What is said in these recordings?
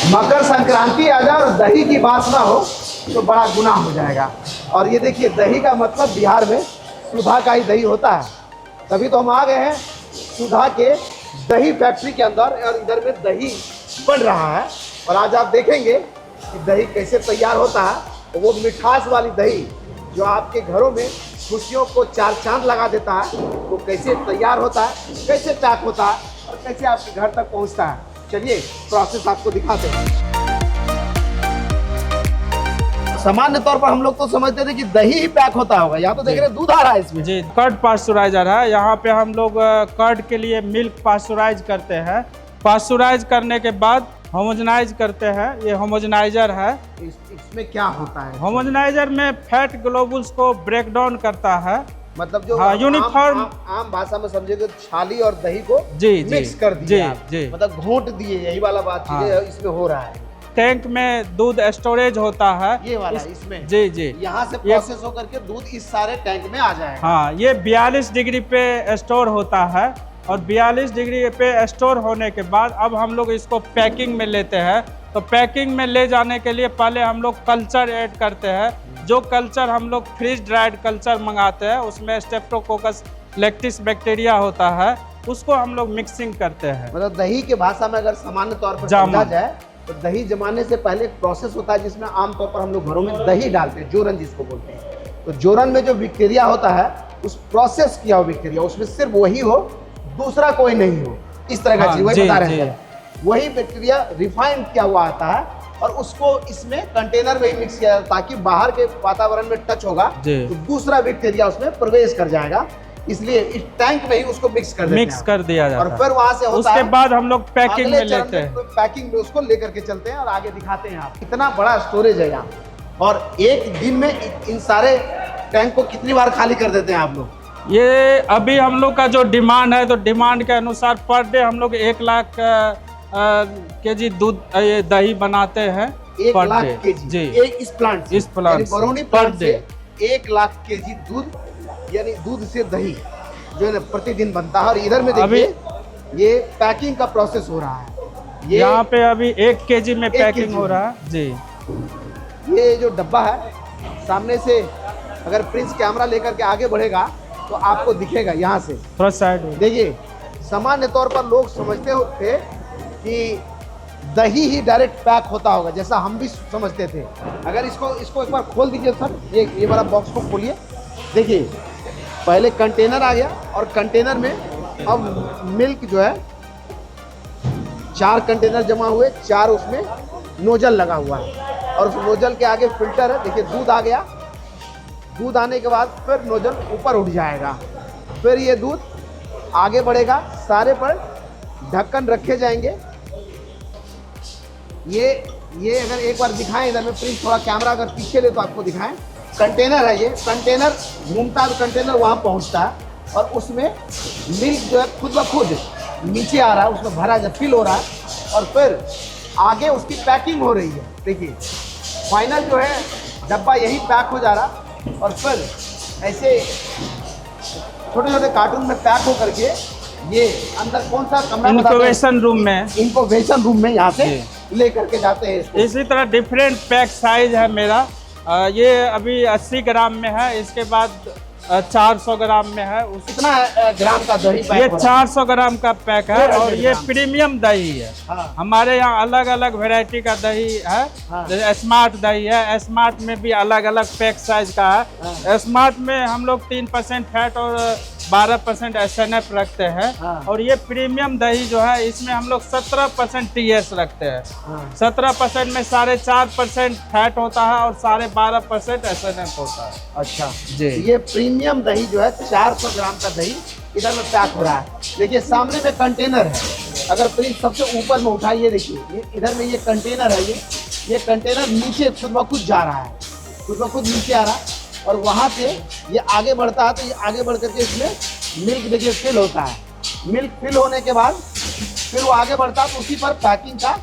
मकर संक्रांति आ जाए और दही की बात ना हो तो बड़ा गुनाह हो जाएगा। और ये देखिए, दही का मतलब बिहार में सुधा का ही दही होता है। तभी तो हम आ गए हैं सुधा के दही फैक्ट्री के अंदर, और इधर में दही बन रहा है। और आज आप देखेंगे कि दही कैसे तैयार होता है। तो वो मिठास वाली दही जो आपके घरों में खुशियों को चार चांद लगा देता है, वो कैसे तैयार होता है, कैसे पैक होता है और कैसे आपके घर तक पहुंचता है, चलिए प्रोसेस आपको दिखाते हैं। सामान्य तौर पर हम लोग तो समझते थे कि दही ही पैक होता होगा, यहाँ तो देख रहे हैं दूध आ रहा है इसमें। जी, कर्ड पास्चराइजर है। यहाँ पे हम लोग कर्ड के लिए मिल्क पास्चराइज करते हैं। पास्चराइज करने के बाद होमोजेनाइज करते हैं। ये होमोजेनाइजर है। इसमें क्या होता है? होमोजेनाइजर में फैट ग्लोबुल्स को ब्रेक डाउन करता है। मतलब जो यूनिफॉर्म आम भाषा में समझेगा, छाली और दही को मिक्स कर दिया, मतलब घोट दिए, यही वाला बात इसमें हो रहा है। टैंक में दूध स्टोरेज होता है, ये वाला इसमें। जी जी, यहाँ से प्रोसेस होकर के दूध इस सारे टैंक में आ जाएगा। हाँ, ये 42 डिग्री पे स्टोर होता है। और 42 डिग्री पे स्टोर होने के बाद अब हम लोग इसको पैकिंग में लेते हैं। तो पैकिंग में ले जाने के लिए पहले हम लोग कल्चर ऐड करते हैं। जो कल्चर हम लोग फ्रीज ड्राइड कल्चर मंगाते हैं, उसमें स्टेप्टोकोकस लैक्टिस बैक्टीरिया होता है, उसको हम लोग मिक्सिंग करते हैं। मतलब दही के भाषा में अगर सामान्य तौर पर समझा जाए तो दही जमाने से पहले एक प्रोसेस होता है जिसमें आमतौर पर हम लोग घरों में दही डालते हैं, जोरन जिसको बोलते हैं। तो जोरन में जो बैक्टीरिया होता है, उस प्रोसेस किया हुआ बैक्टीरिया, उसमें सिर्फ वही हो, दूसरा कोई नहीं हो, इस तरह का चीज वही बता रहे हैं। वही बैक्टीरिया रिफाइंड किया हुआ आता है और उसको इसमें कंटेनर में ही मिक्स किया जाता है, ताकि बाहर के वातावरण में टच होगा तो दूसरा बैक्टीरिया उसमें प्रवेश कर जाएगा। इसलिए इस टैंक में ही उसको मिक्स कर दिया जाता है। और फिर वहां से होता उसके बाद हम लोग पैकिंग में लेते हैं। पैकिंग में उसको लेकर के चलते हैं और आगे दिखाते हैं। आप इतना बड़ा स्टोरेज है यहाँ, और एक दिन में इन सारे टैंक को कितनी बार खाली कर देते हैं आप लोग? ये अभी हम लोग का जो डिमांड है, तो डिमांड के अनुसार पर डे हम लोग 1 लाख केजी दूध ये दही बनाते हैं। 1 लाख केजी जी, इस plant Barauni per day 1 lakh KG दूध, यानी दूध से दही जो है प्रतिदिन बनता है। और इधर में देखिए ये पैकिंग का प्रोसेस हो रहा है। ये यहाँ पे अभी 1 केजी में पैकिंग हो रहा है जी। ये जो डब्बा है, सामने से अगर प्रिंस कैमरा लेकर के आगे बढ़ेगा तो आपको दिखेगा। यहाँ से थोड़ा साइड देखिए, सामान्य तौर पर लोग समझते थे कि दही ही डायरेक्ट पैक होता होगा, जैसा हम भी समझते थे। अगर इसको एक बार खोल दीजिए सर, ये वाला बॉक्स को खोलिए। देखिए, पहले कंटेनर आ गया और कंटेनर में अब मिल्क जो है 4 कंटेनर जमा हुए, 4 उसमें नोजल लगा हुआ है और उस नोजल के आगे फिल्टर है। देखिए, दूध आ गया। दूध आने के बाद फिर नोजल ऊपर उठ जाएगा, फिर ये दूध आगे बढ़ेगा। सारे पर ढक्कन रखे जाएंगे। ये अगर एक बार दिखाएं, इधर में प्लीज थोड़ा कैमरा अगर पीछे ले तो आपको दिखाएं। कंटेनर है, ये कंटेनर घूमता है तो कंटेनर वहाँ पहुँचता है और उसमें मिल्क जो है खुद ब खुद नीचे आ रहा है, उसमें भरा जा फिल हो रहा है और फिर आगे उसकी पैकिंग हो रही है। देखिए, फाइनल जो है डब्बा यही पैक हो जा रहा और फिर ऐसे छोटे छोटे कार्टून में पैक हो करके ये अंदर कौन सा कमरा, इनक्यूबेशन रूम में यहाँ से ले करके जाते हैं। इसी तरह डिफरेंट पैक साइज है मेरा। ये अभी 80 ग्राम में है, इसके बाद 400 ग्राम में है। कितना ग्राम का दही पैक? ये 400 ग्राम का पैक है और ये प्रीमियम दही है। हमारे यहाँ अलग अलग वैरायटी का दही है। जैसे स्मार्ट दही है, स्मार्ट में भी अलग अलग पैक साइज का है। स्मार्ट में हम लोग 3% फैट और 12% SNF रखते हैं। और ये प्रीमियम दही जो है, इसमें हम लोग 17% TS रखते हैं। 17% में 4.5% फैट होता है और 12.5% SNF होता है। अच्छा जी, ये प्रीमियम दही जो है 400 ग्राम का दही इधर में पैक हो रहा है। देखिए, सामने में कंटेनर है। अगर प्लीज सबसे ऊपर में उठाइए, देखिए इधर में ये कंटेनर है। ये कंटेनर नीचे खुद ब खुद जा रहा है, खुद ब खुद नीचे आ रहा है और वहाँ से ये आगे बढ़ता है। तो ये आगे बढ़ करके इसमें मिल्क देखिए फिल होता है। मिल्क फिल होने के बाद फिर वो आगे बढ़ता है तो उसी पर पैकिंग का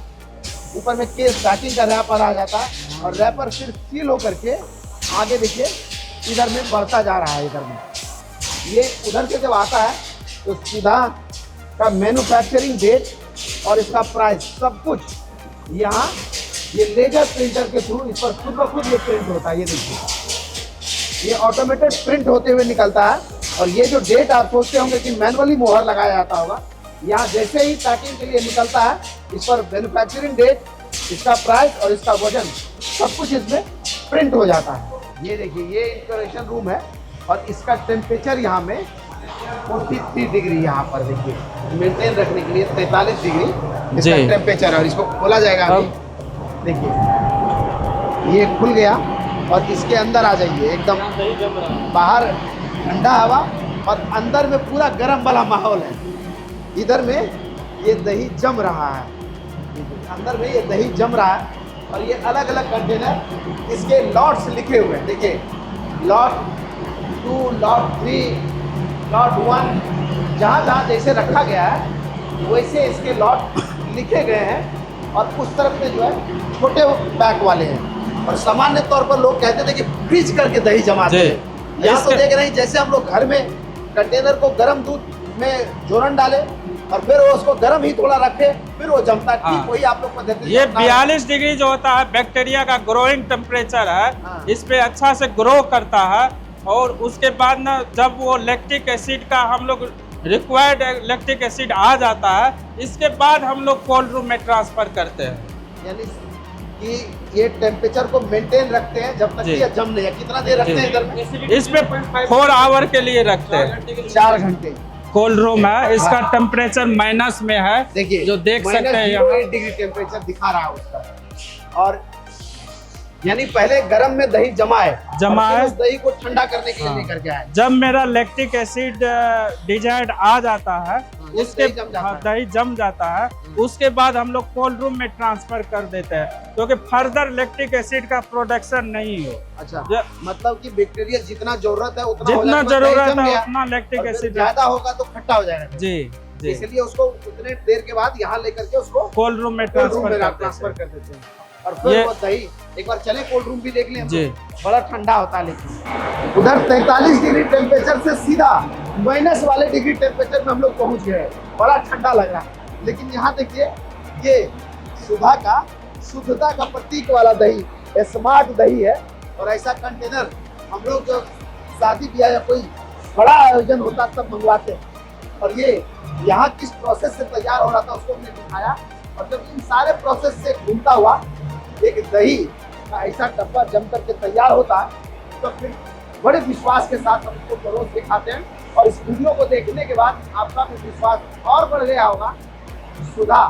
ऊपर में केस पैकिंग का रैपर आ जाता है और रैपर फिर सील होकर के आगे देखिए इधर में बढ़ता जा रहा है। इधर में ये उधर से जब आता है तो सुधा का मैन्युफैक्चरिंग डेट और इसका प्राइस सब कुछ यहाँ ये लेजर प्रिंटर के थ्रू इस पर खुद ब खुद ये प्रिंट होता है। ये देखिए, ये ऑटोमेटेड प्रिंट होते हुए निकलता है। और ये जो डेट आप सोचते होंगे कि मैनुअली मोहर लगाया जाता होगा, यहाँ जैसे ही पैकिंग के लिए निकलता है, इस पर मैन्युफैक्चरिंग डेट, इसका प्राइस और इसका वजन सब कुछ इसमें प्रिंट हो जाता है। ये देखिए, ये इंस्टॉलेशन रूम है और इसका टेम्परेचर यहाँ में 43 डिग्री यहाँ पर देखिए मेंटेन रखने के लिए 43 डिग्री इसका टेम्परेचर है। और इसको खोला जाएगा अभी, देखिए ये खुल गया और इसके अंदर आ जाइए, एकदम बाहर ठंडा हवा और अंदर में पूरा गर्म वाला माहौल है। इधर में ये दही जम रहा है, अंदर में ये दही जम रहा है और ये अलग अलग कंटेनर, इसके लॉट्स लिखे हुए हैं। देखिए लॉट 2, लॉट 3, लॉट 1, जहाँ जहाँ जैसे रखा गया है वैसे इसके लॉट लिखे गए हैं। और उस तरफ में जो है छोटे पैक वाले हैं। और सामान्य तौर पर लोग कहते थे कि फ्रीज करके दही जमाते हैं। यहाँ तो देख रहे हैं जैसे हम लोग घर में कंटेनर को गर्म दूध में जोरन डाले और फिर वो उसको गर्म ही थोड़ा रखे, फिर वो जमता है। ठीक वही आप लोग पद्धति। ये 42 डिग्री जो होता है बैक्टीरिया का ग्रोइंग टेम्परेचर है, इस पे अच्छा से ग्रो करता है। और उसके बाद ना जब वो लैक्टिक एसिड का हम लोग रिक्वायर्ड लैक्टिक एसिड आ जाता है, इसके बाद हम लोग कोल्ड रूम में ट्रांसफर करते हैं। यानी कि ये टेम्परेचर को मेंटेन रखते हैं जब तक ये जम नहीं है। कितना देर रखते हैं इधर में? इस पे 4 आवर के लिए रखते हैं, 4 घंटे। कोल्ड रूम है, इसका टेम्परेचर माइनस में है, देखिए जो देख सकते हैं यहाँ 8 डिग्री टेम्परेचर दिखा रहा है उसका। और यानी पहले गर्म में दही जमा है उस दही को ठंडा करने के लिए लेकर के आए। जब मेरा लैक्टिक एसिड डिजायर्ड आ जाता है, उसके दही जम जाता है, उसके बाद हम लोग कोल्ड रूम में ट्रांसफर कर देते हैं क्योंकि फर्दर लैक्टिक एसिड का प्रोडक्शन नहीं हो। अच्छा, मतलब कि बैक्टीरिया जितना जरूरत है उतना उतना लैक्टिक एसिड ज्यादा होगा तो खट्टा हो जाएगा। जी, इसलिए उसको उतने देर के बाद यहाँ लेकर के उसको कोल्ड रूम में ट्रांसफर कर देते हैं। और फिर वो दही एक बार चले कोल्ड रूम भी देख लें जी, बड़ा ठंडा होता है। लेकिन उधर 43 डिग्री टेम्परेचर से सीधा माइनस वाले डिग्री टेम्परेचर में हम लोग पहुंच गए। बड़ा ठंडा लग रहा है। लेकिन यहाँ देखिए, ये सुधा का शुद्धता का प्रतीक वाला दही, स्मार्ट दही है। और ऐसा कंटेनर हम लोग जो शादी ब्याह या कोई बड़ा आयोजन होता तब मंगवाते हैं। और ये यहाँ किस प्रोसेस से तैयार हो रहा था उसको हमने दिखाया। और जब इन सारे प्रोसेस से घूमता हुआ एक दही का ऐसा डब्बा जम करके तैयार होता है, तो फिर बड़े विश्वास के साथ हम उसको परोस के खाते हैं। और इस वीडियो को देखने के बाद आपका भी विश्वास और बढ़ गया होगा। सुधा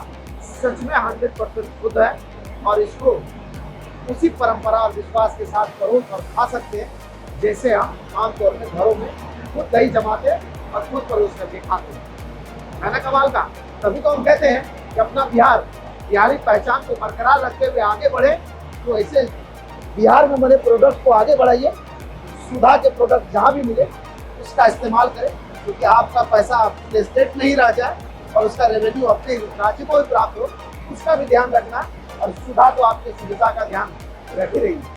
सच में 100% शुद्ध है और इसको उसी परंपरा और विश्वास के साथ परोस और खा सकते हैं जैसे हम आमतौर में घरों में खुद दही जमाते हैं और खुद परोस करके खाते हैं। है ना कमाल का? तभी तो हम कहते हैं कि अपना बिहारी पहचान को बरकरार रखते हुए आगे बढ़े। तो ऐसे बिहार में बने प्रोडक्ट को आगे बढ़ाइए। सुधा के प्रोडक्ट जहाँ भी मिले उसका इस्तेमाल करें, क्योंकि आपका पैसा अपने स्टेट नहीं रह जाए और उसका रेवेन्यू अपने राज्य को भी प्राप्त हो, उसका भी ध्यान रखना। और सुधा तो आपकी सुविधा का ध्यान रख ही रही है।